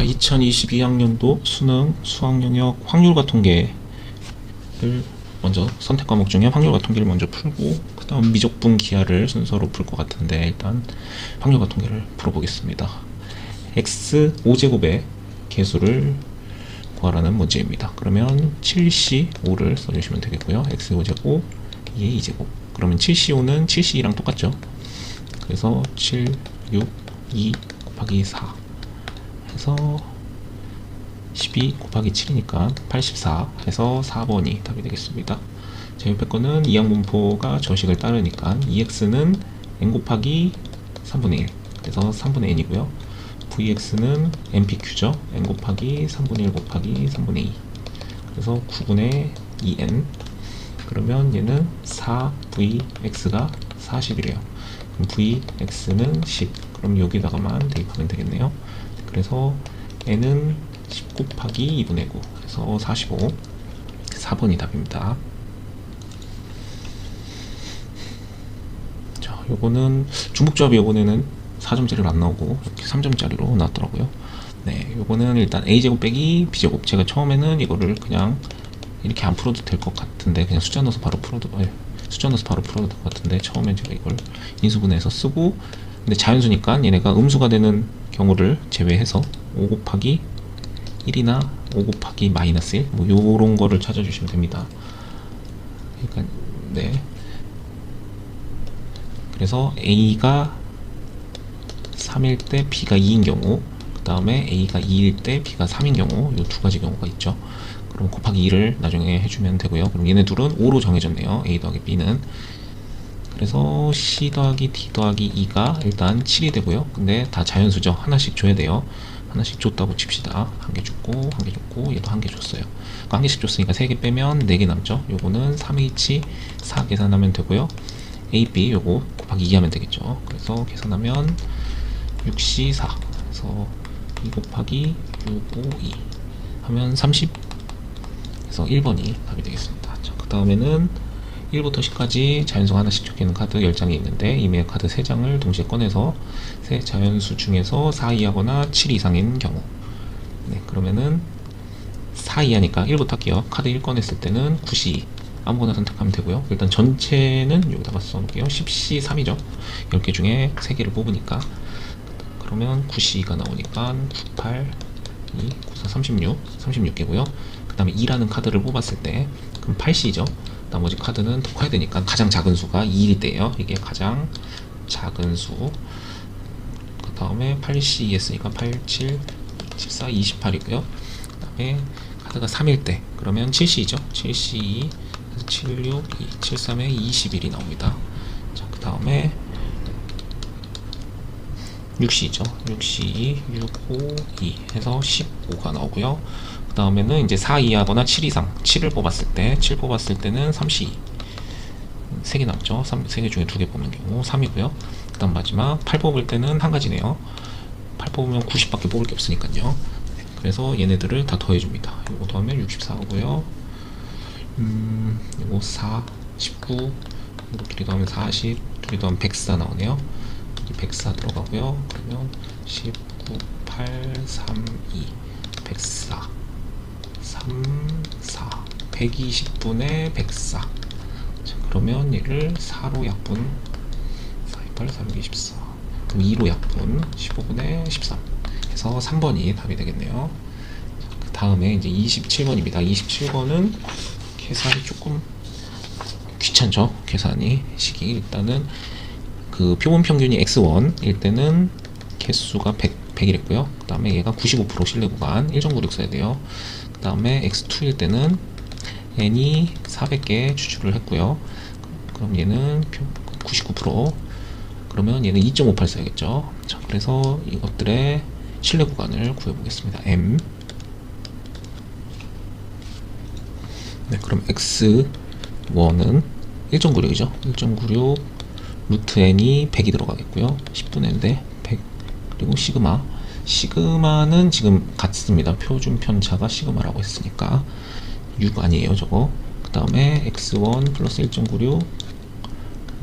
자, 2022학년도 수능 수학 영역 확률과 통계를 먼저 선택 과목 중에 확률과 통계를 먼저 풀고 그 다음 미적분 기하를 순서로 풀 것 같은데 일단 확률과 통계를 풀어보겠습니다. x 5제곱의 개수를 구하라는 문제입니다. 그러면 7C5를 써주시면 되겠고요. x 5제곱 2의 2제곱 그러면 7C5는 7C2랑 똑같죠. 그래서 7, 6, 2 곱하기 4 해서 12 곱하기 7이니까 84 해서 4번이 답이 되겠습니다. 자, 옆에 거는 이항분포가 저식을 따르니까 2x는 n 곱하기 3분의 1 그래서 3분의 n이고요. vx는 npq죠. n 곱하기 3분의 1 곱하기 3분의 2 그래서 9분의 2n 그러면 얘는 4vx가 40이래요. 그럼 vx는 10 그럼 여기다가만 대입하면 되겠네요. 그래서 n은 10 곱하기 2분의 9 그래서 45 4번이 답입니다. 자, 요거는 중복조합이 요번에는 4점짜리로 안 나오고 이렇게 3점짜리로 나왔더라고요. 네, 요거는 일단 a제곱 빼기 b제곱 제가 처음에는 이거를 그냥 이렇게 안 풀어도 될 것 같은데 그냥 숫자 넣어서 바로 풀어도 될 것 같은데 처음에 제가 이걸 인수분해해서 쓰고 근데 자연수니까 얘네가 음수가 되는 경우를 제외해서 5 곱하기 1이나 5 곱하기 마이너스 1 뭐 요런 거를 찾아주시면 됩니다. 그러니까 네. 그래서 a가 3일 때 b가 2인 경우 그 다음에 a가 2일 때 b가 3인 경우 요 두 가지 경우가 있죠. 그럼 곱하기 2를 나중에 해주면 되고요. 그럼 얘네 둘은 5로 정해졌네요. a 더하기 b는 그래서 c 더하기 d 더하기 2가 일단 7이 되고요. 근데 다 자연수죠. 하나씩 줘야 돼요. 하나씩 줬다고 칩시다. 한 개 줬고 한 개 줬고 얘도 한 개 줬어요. 그러니까 한 개씩 줬으니까 3개 빼면 4개 남죠. 요거는 3H 4 계산하면 되고요. AB 요거 곱하기 2 하면 되겠죠. 그래서 계산하면 6C4 그래서 2 곱하기 6, 5, 2 하면 30 그래서 1번이 답이 되겠습니다. 자, 그 다음에는 1부터 10까지 자연수 하나씩 적혀있는 카드 10장이 있는데 이메일 카드 3장을 동시에 꺼내서 세 자연수 중에서 4 이하거나 7 이상인 경우 네, 그러면은 4 이하니까 1부터 할게요. 카드 1 꺼냈을 때는 9C 아무거나 선택하면 되고요. 일단 전체는 여기다가 써놓을게요. 10C3이죠. 10개 중에 3개를 뽑으니까 그러면 9C가 나오니까 98, 2, 94, 36개고요. 그 다음에 2라는 카드를 뽑았을 때 그럼 8C죠. 나머지 카드는 더 커야 되니까 가장 작은 수가 2일 때예요. 이게 가장 작은 수. 그 다음에 8C 했으니까 8, 7, 74, 28이고요. 그 다음에 카드가 3일 때 그러면 7C죠. 7C 7, 6, 2, 7, 3에 21이 나옵니다. 자, 그 다음에 6C죠. 6C 6, 5, 2 해서 15가 나오고요. 그 다음에는 이제 4 이하거나 7 이상 7을 뽑았을 때 7 뽑았을 때는 3C 3개 남죠. 3개 중에 2개 뽑는 경우 3이고요. 그 다음 마지막 8 뽑을 때는 한 가지네요. 8 뽑으면 90밖에 뽑을 게 없으니까요. 그래서 얘네들을 다 더해줍니다. 이거 더하면 64고요. 이거 4, 19 이거 둘이 더하면 40 둘이 더하면 104 나오네요. 여기 104 들어가고요. 그러면 19, 8, 3, 2 104 3, 4 120분의 104 자, 그러면 얘를 4로 약분 4, 8, 424 그럼 2로 약분 15분의 13 해서 3번이 답이 되겠네요. 그 다음에 이제 27번입니다. 27번은 계산이 조금 귀찮죠. 계산이 식이 일단은 그 표본 평균이 x1일 때는 개수가 100이랬고요. 그 다음에 얘가 95% 신뢰 구간 1.96 써야 돼요. 그 다음에 x2일 때는 n이 400개 추출을 했고요. 그럼 얘는 99% 그러면 얘는 2.58 써야겠죠. 자, 그래서 이것들의 신뢰 구간을 구해보겠습니다. m 네, 그럼 x1은 1.96이죠. 1.96 루트 n이 100이 들어가겠고요. 10분의 n인데 100 그리고 시그마는 지금 같습니다. 표준 편차가 시그마라고 했으니까 6 아니에요 저거. 그 다음에 x1 플러스 1.96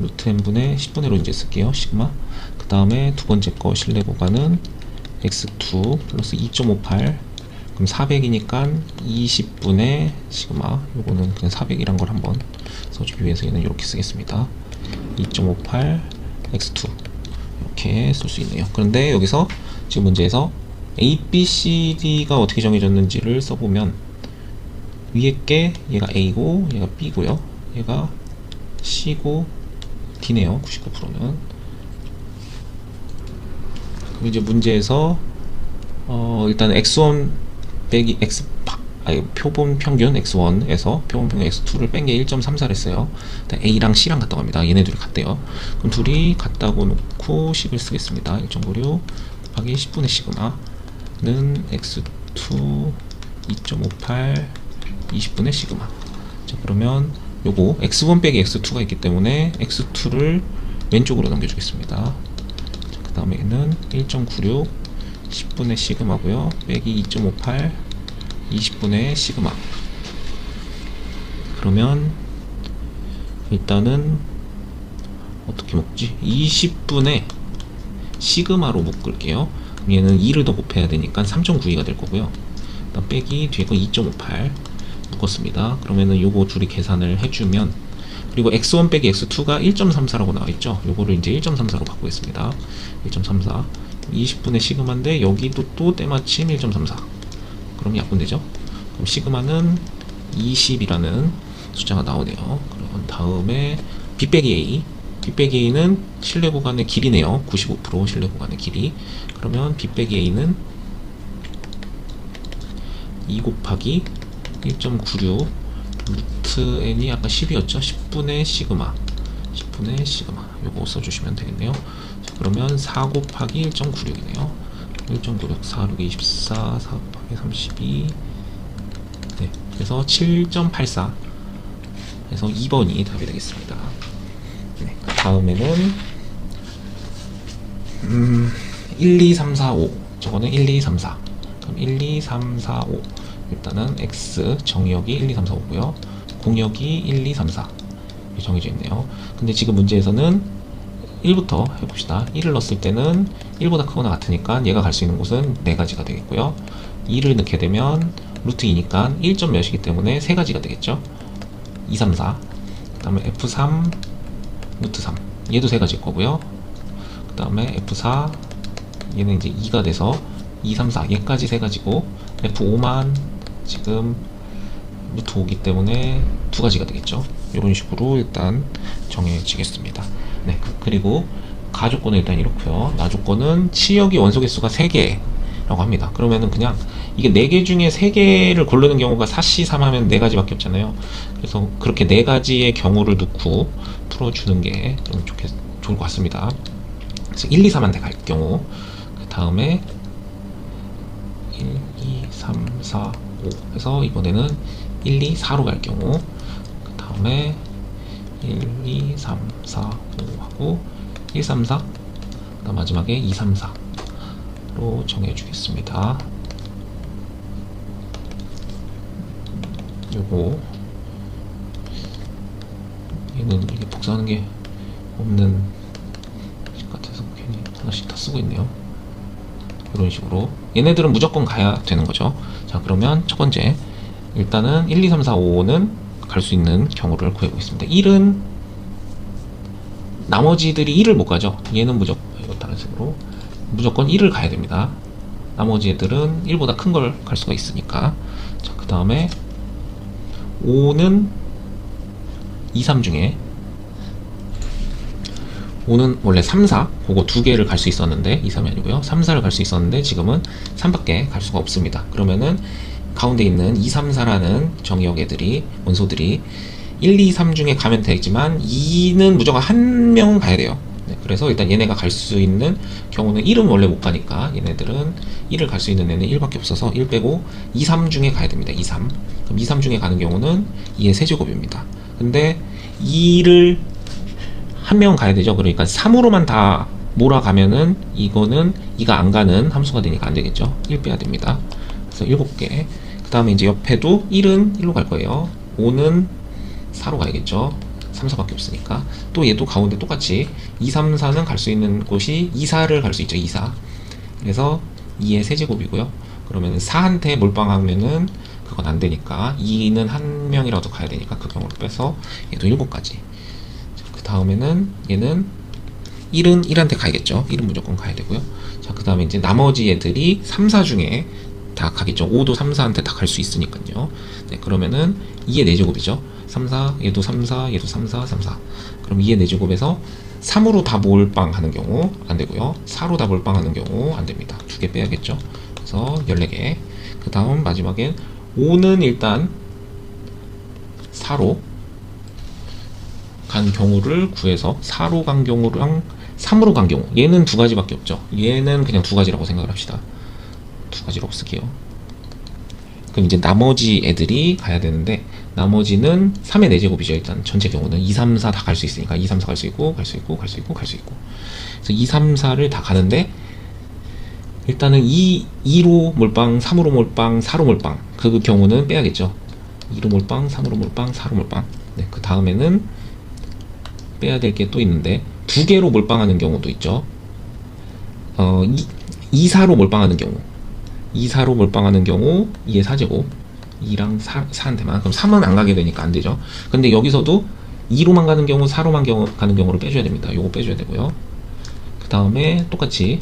루트 n분의 10분의 1로 이제 쓸게요. 시그마. 그 다음에 두 번째 거 신뢰 구간은 x2 플러스 2.58, 그럼 400이니까 20분의 시그마, 요거는 그냥 400이란 걸 한번 써주기 위해서 얘는 이렇게 쓰겠습니다. 2.58 x2 이렇게 쓸 수 있네요. 그런데 여기서 지금 문제에서 A, B, C, D가 어떻게 정해졌는지를 써보면 위에 게 얘가 A고 얘가 B고요, 얘가 C고 D네요. 99%는. 그럼 이제 문제에서 일단 x1 빼기 x 표본 평균 x1에서 표본 평균 x2를 뺀 게 1.34를 했어요. A랑 C랑 같다고 합니다. 얘네 둘이 같대요. 그럼 둘이 같다고 놓고 10을 쓰겠습니다. 1.96 곱하기 10분의 시그마는 x2 2.58 20분의 시그마. 자, 그러면 요거 x1 빼기 x2가 있기 때문에 x2를 왼쪽으로 넘겨주겠습니다. 그 다음에는 1.96 10분의 시그마고요, 빼기 2.58 20분의 시그마. 그러면 일단은 어떻게 묶지? 20분의 시그마로 묶을게요. 얘는 2를 더 곱해야 되니까 3.92가 될 거고요. 그다음 빼기 뒤에 거 2.58 묶었습니다. 그러면은 요거 둘이 계산을 해주면, 그리고 x1 빼기 x2가 1.34라고 나와있죠. 요거를 이제 1.34로 바꾸겠습니다. 1.34 20분의 시그마인데 여기도 또 때마침 1.34, 그럼 약분되죠. 그럼 시그마는 20이라는 숫자가 나오네요. 그럼 다음에 B 빼기 A, B 빼기 A는 실내 구간의 길이네요. 95% 실내 구간의 길이. 그러면 B 빼기 A는 2 곱하기 1.96 루트 n이 아까 10이었죠. 10분의 시그마, 10분의 시그마 요거 써주시면 되겠네요. 자, 그러면 4 곱하기 1.96이네요 1.96 4, 6, 24 4 곱하기 32. 네, 그래서 7.84 그래서 2번이 답이 되겠습니다. 네, 그 다음에는 1, 2, 3, 4, 5. 저거는 1, 2, 3, 4. 그럼 1, 2, 3, 4, 5. 일단은 X 정의역이 1, 2, 3, 4, 5고요. 공역이 1, 2, 3, 4. 이렇게 정해져 있네요. 근데 지금 문제에서는 1부터 해봅시다. 1을 넣었을 때는 1보다 크거나 같으니까 얘가 갈 수 있는 곳은 4가지가 되겠고요. 2를 넣게 되면 루트 2니까 1점 몇이기 때문에 3가지가 되겠죠. 2, 3, 4. 그 다음에 F3 루트 3. 얘도 3가지일 거고요. 그 다음에 F4 얘는 이제 2가 돼서 2, 3, 4 얘까지 3가지고 F5만 지금 루트 5기 때문에 2가지가 되겠죠. 이런 식으로 일단 정해지겠습니다. 네, 그리고 가조건은 일단 이렇고요. 나조건은 치역이 원소 개수가 3개라고 합니다. 그러면은 그냥 이게 4개 중에 3개를 고르는 경우가 4C 3 하면 4가지밖에 없잖아요. 그래서 그렇게 4가지의 경우를 놓고 풀어주는 게 좀 좋을 것 같습니다. 그래서 1, 2, 3한테 갈 경우, 그 다음에 1, 2, 3, 4, 5 해서 이번에는 1, 2, 4로 갈 경우, 그 다음에 1, 2, 3, 4, 5 하고 1, 3, 4, 그 다음 마지막에 2, 3, 4로 정해주겠습니다. 요거 얘는 이게 복사하는 게 없는 것 같아서 괜히 하나씩 다 쓰고 있네요. 이런 식으로 얘네들은 무조건 가야 되는 거죠. 자, 그러면 첫 번째 일단은 1, 2, 3, 4, 5는 갈 수 있는 경우를 구해보겠습니다. 1은 나머지들이 1을 못 가죠. 얘는 무조건, 이거 다른 식으로 무조건 1을 가야 됩니다. 나머지 애들은 1보다 큰 걸 갈 수가 있으니까. 자, 그 다음에 5는 2, 3 중에 5는 원래 3, 4 그거 2개를 갈 수 있었는데 2, 3이 아니고요 3, 4를 갈 수 있었는데 지금은 3밖에 갈 수가 없습니다. 그러면은 가운데 있는 2, 3, 4라는 정의역 애들이, 원소들이 1, 2, 3 중에 가면 되지만 2는 무조건 한 명은 가야 돼요. 네, 그래서 일단 얘네가 갈 수 있는 경우는 1은 원래 못 가니까 얘네들은 1을 갈 수 있는 애는 1밖에 없어서 1 빼고 2, 3 중에 가야 됩니다. 2, 3. 그럼 2, 3 중에 가는 경우는 2의 세제곱입니다. 근데 2를 한 명은 가야 되죠. 그러니까 3으로만 다 몰아가면은 이거는 2가 안 가는 함수가 되니까 안 되겠죠. 1 빼야 됩니다. 그래서 7개. 그 다음에 이제 옆에도 1은 1로 갈 거예요. 5는 4로 가야겠죠. 3, 4밖에 없으니까. 또 얘도 가운데 똑같이 2, 3, 4는 갈 수 있는 곳이 2, 4를 갈 수 있죠. 2, 4. 그래서 2의 세제곱이고요. 그러면 4한테 몰빵하면은 그건 안 되니까 2는 한 명이라도 가야 되니까 그 경우를 빼서 얘도 7까지. 그 다음에는 얘는 1은 1한테 가야겠죠. 1은 무조건 가야 되고요. 자, 그 다음에 이제 나머지 애들이 3, 4 중에 다 가겠죠. 5도 3, 4한테 다 갈 수 있으니까요. 네, 그러면은 2의 4제곱이죠. 3, 4, 얘도 3, 4, 얘도 3, 4, 3, 4. 그럼 2의 4제곱에서 3으로 다 몰빵 하는 경우 안 되고요. 4로 다 몰빵 하는 경우 안 됩니다. 2개 빼야겠죠. 그래서 14개. 그 다음 마지막엔 5는 일단 4로 간 경우를 구해서 4로 간 경우랑 3으로 간 경우, 얘는 두 가지밖에 없죠. 얘는 그냥 두 가지라고 생각을 합시다. 두 가지라고 쓸게요. 그럼 이제 나머지 애들이 가야 되는데, 나머지는 3의 4제곱이죠. 일단 전체 경우는 2, 3, 4 다 갈 수 있으니까 2, 3, 4 갈 수 있고 갈 수 있고 갈 수 있고 갈 수 있고. 그래서 2, 3, 4를 다 가는데, 일단은 2로 몰빵, 3으로 몰빵, 4로 몰빵, 그 경우는 빼야겠죠. 2로 몰빵, 3으로 몰빵, 4로 몰빵. 네, 그 다음에는 빼야 될 게 또 있는데, 2개로 몰빵하는 경우도 있죠. 2, 4로 몰빵하는 경우, 2, 4로 몰빵하는 경우 2의 4제곱, 2랑 4한테만. 그럼 3은 안 가게 되니까 안 되죠. 근데 여기서도 2로만 가는 경우, 4로만 가는 경우를 빼줘야 됩니다. 요거 빼줘야 되고요. 그 다음에 똑같이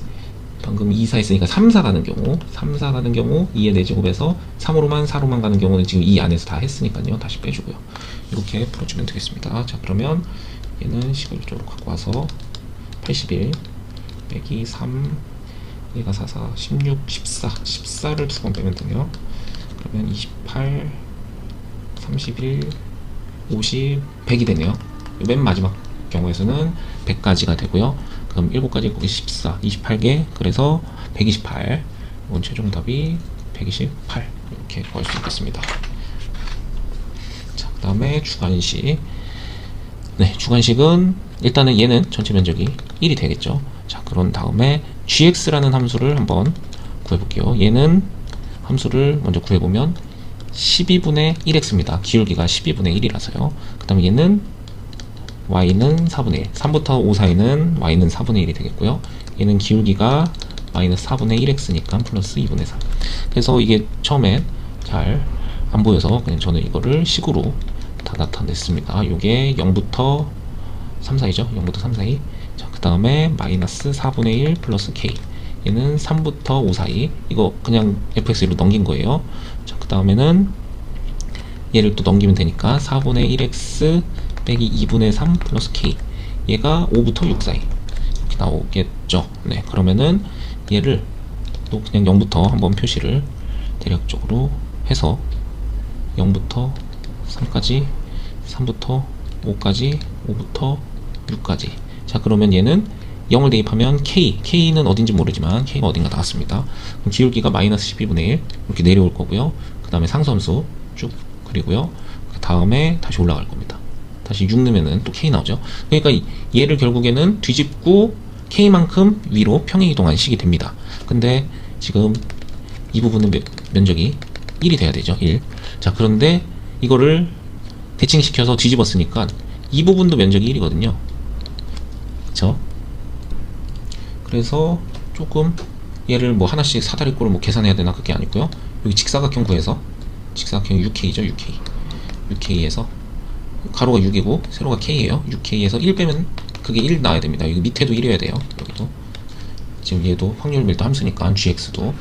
방금 2, 4 했으니까 3, 4 가는 경우, 3, 4 가는 경우 2의 4제곱에서 3으로만 4로만 가는 경우는 지금 이 안에서 다 했으니까요. 다시 빼주고요. 이렇게 풀어주면 되겠습니다. 자, 그러면 얘는 식을 이쪽으로 갖고 와서 81 빼기 3, 얘가 4, 4, 16, 14, 14를 두 번 빼면 되네요. 그러면 28, 31, 50, 100이 되네요. 맨 마지막 경우에서는 100까지가 되고요. 그럼 7가지 곱하기 14, 28개, 그래서 128. 이건 최종 답이 128. 이렇게 구할 수 있겠습니다. 자, 그 다음에 주관식. 네, 주관식은 일단은 얘는 전체 면적이 1이 되겠죠. 자, 그런 다음에 gx라는 함수를 한번 구해볼게요. 얘는 함수를 먼저 구해보면 12분의 1x입니다. 기울기가 12분의 1이라서요. 그 다음에 얘는 y는 4분의 1, 3부터 5 사이는 y는 4분의 1이 되겠고요. 얘는 기울기가 마이너스 4분의 1x니까 플러스 2분의 3. 그래서 이게 처음에 잘 안 보여서 그냥 저는 이거를 식으로 다 나타냈습니다. 요게 0부터 3 사이죠. 0부터 3 사이. 자, 그 다음에 마이너스 4분의 1 플러스 k. 얘는 3부터 5 사이. 이거 그냥 fx로 넘긴 거예요. 자, 그 다음에는 얘를 또 넘기면 되니까 4분의 1x 빼기 2분의 3 플러스 k. 얘가 5부터 6 사이. 이렇게 나오겠죠. 네, 그러면은 얘를 또 그냥 0부터 한번 표시를 대략적으로 해서 0부터 3까지, 3부터 5까지, 5부터 6까지. 자, 그러면 얘는 0을 대입하면 k는 어딘지 모르지만 k가 어딘가 나왔습니다. 그럼 기울기가 마이너스 12분의 1 이렇게 내려올 거고요. 그 다음에 상수함수 쭉 그리고요. 그 다음에 다시 올라갈 겁니다. 다시 6 넣으면은 또 k 나오죠. 그러니까 얘를 결국에는 뒤집고 k만큼 위로 평행 이동한 식이 됩니다. 근데 지금 이 부분은 면적이 1이 돼야 되죠. 1. 자, 그런데 이거를 대칭시켜서 뒤집었으니까 이 부분도 면적이 1이거든요. 그쵸? 그래서 조금 얘를 뭐 하나씩 사다리꼴을 뭐 계산해야 되나 그게 아니고요. 여기 직사각형 구해서 직사각형 6K죠. 6K에서 가로가 6이고 세로가 K예요. 6K에서 1 빼면 그게 1 나와야 됩니다. 여기 밑에도 1이어야 돼요. 여기도 지금 얘도 확률 밀도 함수니까 GX도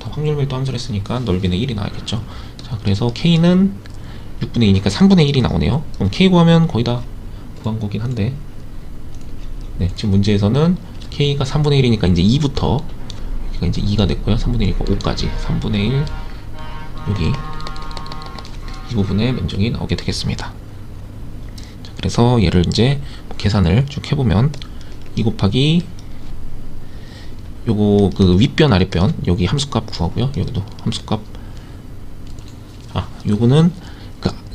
다 확률 밀도 함수를 했으니까 넓이는 1이 나와야겠죠. 자, 그래서 K는 6분의 2니까 3분의 1이 나오네요. 그럼 K 구하면 거의 다 구한 거긴 한데, 네, 지금 문제에서는 K가 3분의 1이니까 이제 2부터 여기가 이제 2가 됐고요. 3분의 1이니까 5까지 3분의 1 여기 이 부분의 면적이 나오게 되겠습니다. 자, 그래서 얘를 이제 계산을 쭉 해보면 2 곱하기 요거 그 윗변 아랫변 여기 함수값 구하고요. 여기도 함수값, 요거는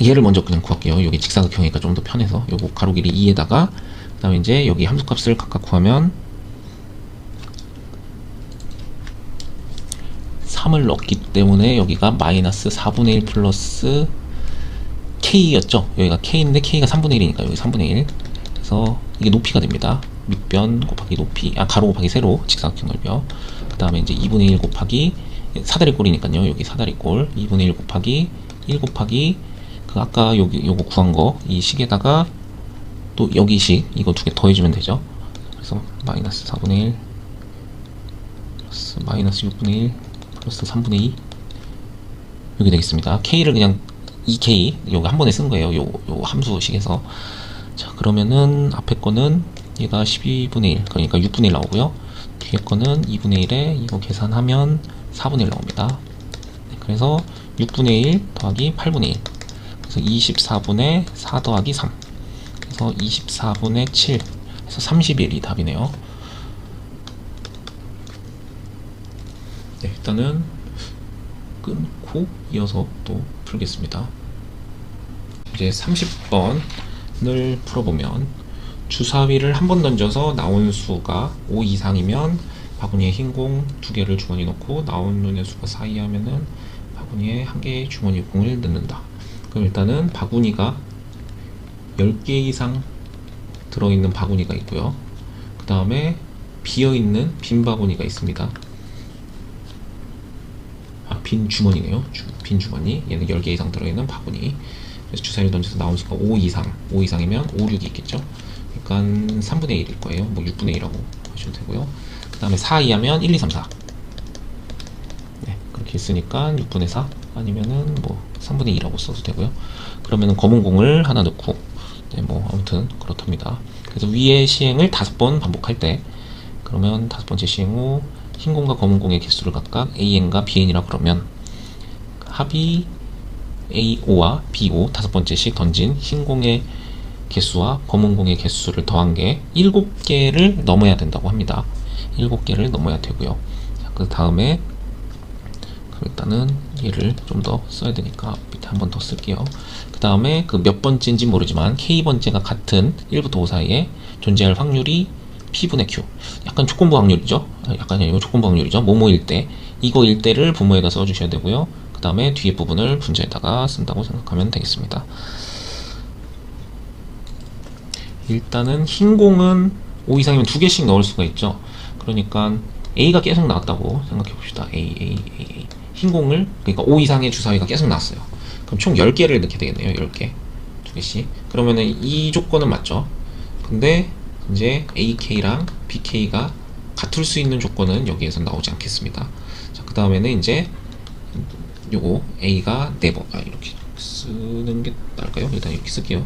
얘를 먼저 그냥 구할게요. 여기 직사각형이니까 좀 더 편해서 요거 가로 길이 2에다가 그 다음에 이제 여기 함수값을 각각 구하면 3을 넣었기 때문에 여기가 마이너스 4분의 1 플러스 K였죠. 여기가 K인데 K가 3분의 1이니까 여기 3분의 1. 그래서 이게 높이가 됩니다. 밑변 곱하기 높이, 가로 곱하기 세로 직사각형 넓이요. 그 다음에 이제 2분의 1 곱하기 사다리꼴이니까요. 여기 사다리꼴 2분의 1 곱하기 1 곱하기 그 아까 여기 요거 구한 거 이 식에다가 또 여기 식 이거 두 개 더해주면 되죠. 그래서 마이너스 4분의 1 플러스 마이너스 6분의 1 플러스 3분의 2 이렇게 되겠습니다. K를 그냥 2K 여기 한 번에 쓴 거예요. 요 함수식에서. 자, 그러면은 앞에 거는 얘가 12분의 1 그러니까 6분의 1 나오고요. 뒤에 거는 2분의 1에 이거 계산하면 4분의 1 나옵니다. 네, 그래서 6분의 1 더하기 8분의 1 그래서 24분의 4 더하기 3 그래서 24분의 7 그래서 31이 답이네요. 네, 일단은 끊고 이어서 또 풀겠습니다. 이제 30번을 풀어보면 주사위를 한 번 던져서 나온 수가 5 이상이면 바구니에 흰 공 2개를 주머니 넣고 나온 눈의 수가 4 이하면은 바구니에 1개의 주머니 공을 넣는다. 그럼 일단은 바구니가 10개 이상 들어있는 바구니가 있고요. 그 다음에 비어있는 빈 바구니가 있습니다. 빈 주머니네요. 빈 주머니. 얘는 10개 이상 들어있는 바구니. 그래서 주사위를 던져서 나온 수가 5 이상. 5 이상이면 5, 6이 있겠죠. 그러니까 3분의 1일 거예요. 뭐 6분의 1이라고 하셔도 되고요. 그 다음에 4 이하면 1, 2, 3, 4. 네, 그렇게 있으니까 6분의 4 아니면은 뭐 3분의 2라고 써도 되고요. 그러면은 검은 공을 하나 넣고, 네, 뭐 아무튼 그렇답니다. 그래서 위의 시행을 5번 반복할 때, 그러면 5번째 시행 후 흰 공과 검은 공의 개수를 각각 AN과 BN이라 그러면 합이 A5와 B5 5번째씩 던진 흰 공의 개수와 검은 공의 개수를 더한 게 7개를 넘어야 된다고 합니다. 7개를 넘어야 되고요. 그 다음에 일단은 얘를 좀 더 써야 되니까 밑에 한 번 더 쓸게요. 그 다음에 그 몇 번째인지 모르지만 K번째가 같은 1부터 5 사이에 존재할 확률이 P분의 Q. 약간 조건부 확률이죠. 약간 아니고 조건부 확률이죠. 뭐뭐일 때. 이거일 때를 분모에다 써주셔야 되고요. 그 다음에 뒤에 부분을 분자에다가 쓴다고 생각하면 되겠습니다. 일단은 흰 공은 5 이상이면 2개씩 넣을 수가 있죠. 그러니까 A가 계속 나왔다고 생각해 봅시다. A. 흰 공을, 그러니까 5 이상의 주사위가 계속 나왔어요. 그럼 총 10개를 넣게 되겠네요. 10개. 2개씩. 그러면은 이 조건은 맞죠. 근데 이제 AK랑 BK가 같을 수 있는 조건은 여기에서 나오지 않겠습니다. 자, 그 다음에는 이제 요거 A가 4번, 이렇게 쓰는 게 나을까요? 일단 이렇게 쓸게요.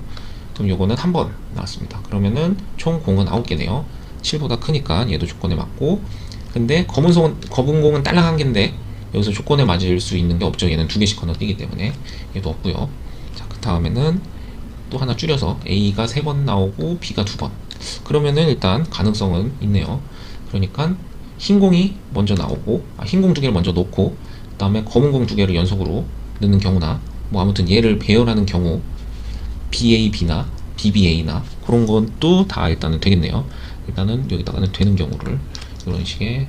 그럼 요거는 한 번 나왔습니다. 그러면은 총 공은 9개네요. 7보다 크니까 얘도 조건에 맞고, 근데 검은 공은 딸랑 1개인데 여기서 조건에 맞을 수 있는 게 없죠. 얘는 2개씩 건너뛰기 때문에 얘도 없고요. 자, 그 다음에는 또 하나 줄여서 A가 3번 나오고 B가 2번. 그러면은 일단 가능성은 있네요. 그러니까 흰 공이 먼저 나오고, 흰 공 2개를 먼저 놓고, 그 다음에 검은 공 2개를 연속으로 넣는 경우나, 뭐 아무튼 얘를 배열하는 경우, BAB나 BBA나 그런 것도 다 일단은 되겠네요. 일단은 여기다가는 되는 경우를 이런 식의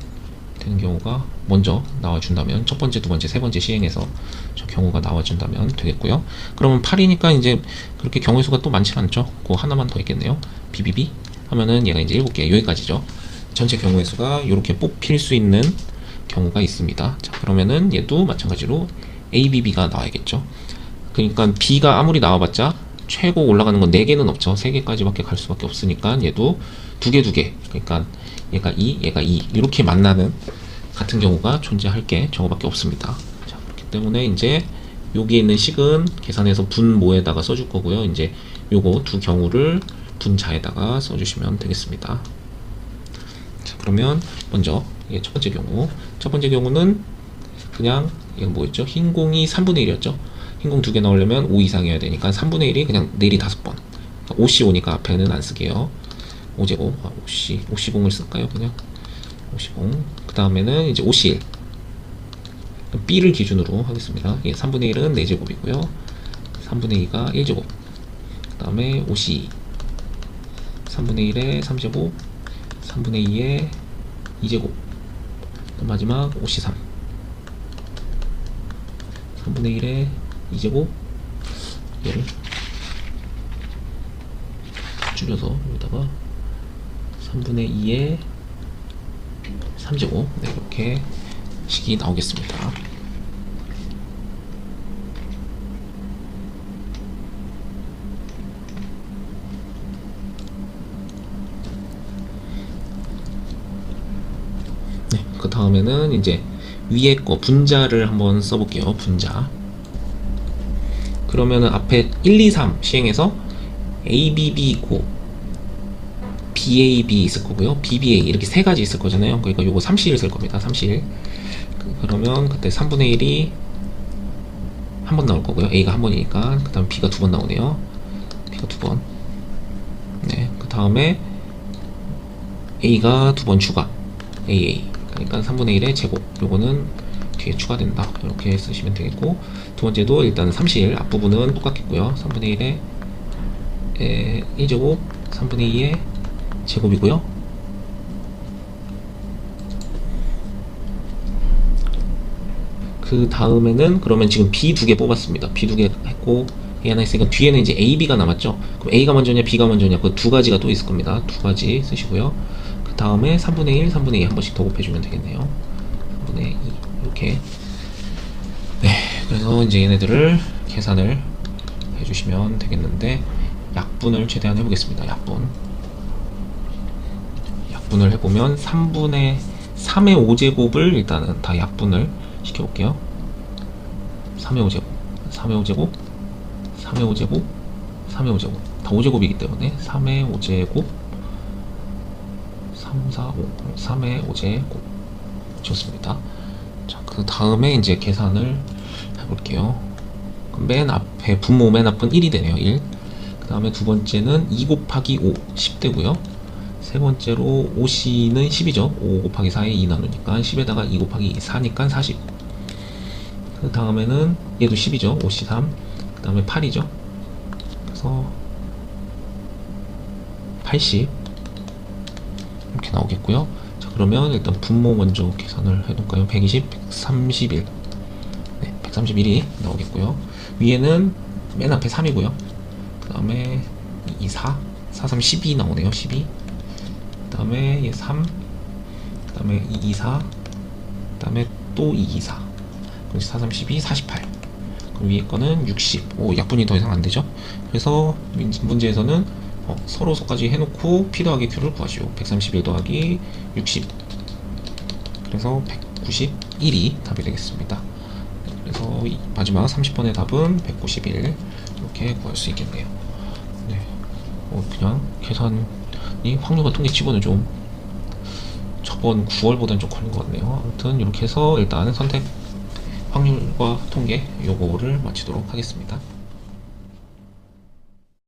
되는 경우가 먼저 나와준다면, 첫 번째, 두 번째, 세 번째 시행해서 저 경우가 나와준다면 되겠고요. 그러면 8이니까 이제 그렇게 경우의 수가 또 많지 않죠. 그 하나만 더 있겠네요. BBB 하면은 얘가 이제 7개, 여기까지죠. 전체 경우의 수가 이렇게 뽑힐 수 있는 경우가 있습니다. 자, 그러면은 얘도 마찬가지로 ABB가 나와야겠죠. 그러니까 B가 아무리 나와봤자 최고 올라가는 건 4개는 없죠. 3개까지밖에 갈 수밖에 없으니까 얘도 2개. 그러니까 얘가 2, 얘가 2 이렇게 만나는 같은 경우가 존재할 게 저거밖에 없습니다. 자, 그렇기 때문에 이제 여기에 있는 식은 계산해서 분모에다가 써줄 거고요. 이제 요거 두 경우를 분자에다가 써주시면 되겠습니다. 자, 그러면 먼저 이게 첫 번째 경우. 첫 번째 경우는 그냥 이거 뭐였죠? 흰 공이 3분의 1이었죠. 흰 공 2개 넣으려면 5 이상이어야 되니까 3분의 1이 그냥 내리 5번. 5씨 오니까 앞에는 안 쓸게요. 5제곱, 5씨0을 쓸까요? 그냥 5씨0. 그 다음에는 이제 5씨 1. B를 기준으로 하겠습니다. 예, 3분의 1은 4제곱이고요. 3분의 2가 1제곱. 그 다음에 5씨 2. 3분의 1에 3제곱. 3분의 2에 2제곱. 마지막 5씨 3. 3분의 1에 2제곱. 얘를 줄여서 여기다가 3분의 2의 3제곱. 네, 이렇게 식이 나오겠습니다. 네, 그 다음에는 이제 위에 거 분자를 한번 써볼게요. 분자. 그러면은 앞에 1, 2, 3 시행해서 ABB 있고 BAB 있을 거고요. BBA 이렇게 세 가지 있을 거잖아요. 그러니까 요거 3C1 쓸 겁니다. 3C1. 그러면 그때 3분의 1이 한 번 나올 거고요. A가 한 번이니까. 그 다음 B가 두 번 나오네요. B가 두 번. 네. 그 다음에 A가 두 번 추가. AA. 그러니까 3분의 1의 제곱. 요거는 뒤에 추가된다. 이렇게 쓰시면 되겠고. 두 번째도 일단 3C1 앞부분은 똑같겠고요. 3분의 1의 1제곱, 3분의 2의 제곱이고요. 그 다음에는 그러면 지금 B 두 개 뽑았습니다. B 두 개 했고 A 하나 있으니까 뒤에는 이제 A, B가 남았죠. 그럼 A가 먼저냐 B가 먼저냐 그 두 가지가 또 있을 겁니다. 두 가지 쓰시고요. 그 다음에 3분의 1, 3분의 2 한 번씩 더 곱해주면 되겠네요. 3분의 2 이렇게. 네, 그래서 이제 얘네들을 계산을 해주시면 되겠는데 약분을 최대한 해보겠습니다. 약분을 해보면 3분의 3의 5제곱을 일단은 다 약분을 시켜볼게요. 3의 5제곱, 3의 5제곱, 3의 5제곱, 3의 5제곱. 다 5제곱이기 때문에 3의 5제곱, 3, 4, 5, 3의 5제곱. 좋습니다. 자, 그 다음에 이제 계산을 해볼게요. 맨 앞에, 분모 맨 앞은 1이 되네요. 1. 그 다음에 두 번째는 2 곱하기 5, 10되고요. 세 번째로 OC는 10이죠. 5 곱하기 4에 2 나누니까 10에다가 2 곱하기 4니까 40. 그 다음에는 얘도 10이죠. OC 3. 그 다음에 8이죠. 그래서 80 이렇게 나오겠고요. 자, 그러면 일단 분모 먼저 계산을 해놓을까요? 120, 131. 네, 131이 나오겠고요. 위에는 맨 앞에 3이고요. 그 다음에 2, 4, 4, 3, 12 나오네요. 12. 그 다음에 얘 3, 그 다음에 2, 2, 4, 그 다음에 또 2, 2, 4. 그럼 4, 3, 12, 48. 그럼 위에 거는 60. 오, 약분이 더 이상 안 되죠? 그래서 문제에서는 서로 소까지 해놓고 P 더하기 Q를 구하시오. 131 더하기 60. 그래서 191이 답이 되겠습니다. 그래서 마지막 30번의 답은 191. 이렇게 구할 수 있겠네요. 네. 그냥 계산이 확률과 통계 치고는 좀 저번 9월보다는 좀 걸린 것 같네요. 아무튼 이렇게 해서 일단 선택 확률과 통계 요거를 마치도록 하겠습니다.